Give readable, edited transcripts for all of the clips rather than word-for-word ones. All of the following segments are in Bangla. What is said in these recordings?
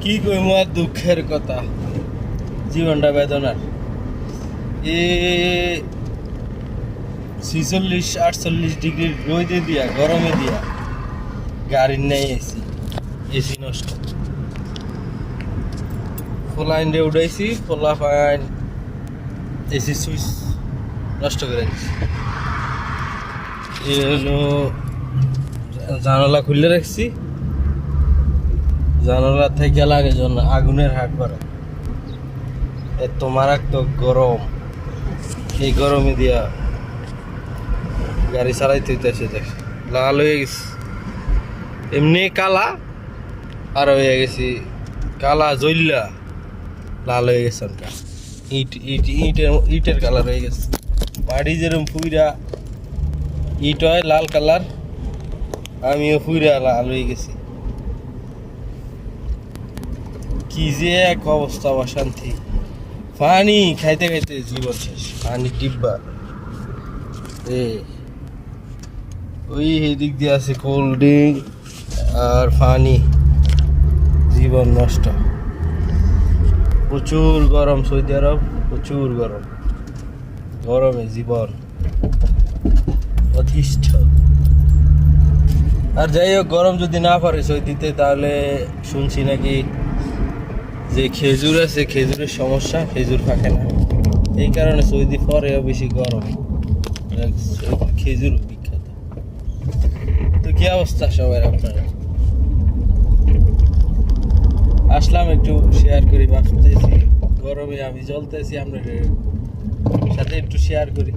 কি কইম আর দুঃখের কথা, জীবনটা বেদনার। এ 46-48 ডিগ্রি রোদে দিয়া গরমে দিয়া গাড়ির নেই এসি, এসি নষ্ট। ফোলাইন রে উঠাইছি, ফোলা ফাইন এসি সুইচ নষ্ট করে দিচ্ছি। এ হলো জানালা খুলে রাখছি, জানালা থেকে লাগে জন্য আগুনের হাট বাড়ে। এত মারাত্মক গরম, এই গরমে দিয়া গাড়ি চালাইতে হইতেছে। দেখ লাল হয়ে গেছি, এমনি কালা আর হয়ে গেছি কালা জইল্লা লাল হয়ে গেছে। ইট ইট ইটের ইটের কালার হয়ে গেছে। বাড়ি যেরকম ফুইরা ইট হয় লাল কালার, আমিও ফুইরা লাল হয়ে গেছি। কি যে এক অবস্থা, অশান্তি। পানি খাইতে খাইতে জীবন শেষ। পানি টিব্বা ওই দিক দিয়ে আছে কোল্ড ড্রিঙ্ক আর পানি, জীবন নষ্ট। প্রচুর গরম সৌদি আরব, প্রচুর গরম, গরমে জীবন অতিষ্ঠ। আর যাই হোক, গরম যদি না পারে সৌদিতে, তাহলে শুনছি নাকি যে খেজুর আছে, খেজুরের সমস্যা, খেজুর থাকে না, এই কারণে সৌদি পরেও বেশি গরম। খেজুর বিখ্যাত। তো কি অবস্থা সবাই আপনারা? আসলাম একটু শেয়ার করি, ভাবতেছি গরমে আমি জ্বলতেছি, আপনাদের সাথে একটু শেয়ার করি।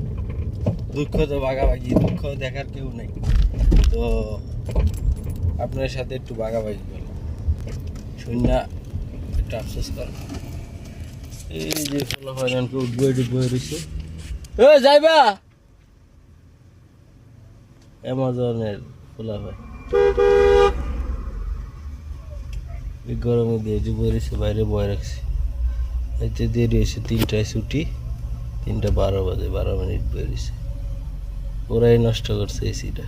দুঃখ তো ভাগাভাগি, দুঃখ দেখার কেউ নেই, তো আপনার সাথে একটু ভাগাভাগি করি। শূন্য একটু আফসোস কর। এই যে ফলো ফাইনানকে উঠবো ডুবো রয়েছে, ও যাইবা অ্যামাজনের খোলা হয়। এই গরমে দিয়ে ডুবো রয়েছে, বাইরে বয়ে রাখছি। এতে দিয়ে রয়েছে 3টায় ছুটি, 3টা 12 বাজে, 12 মিনিট বয়ে রয়েছে। ওরাই নষ্ট করছে এসিটা।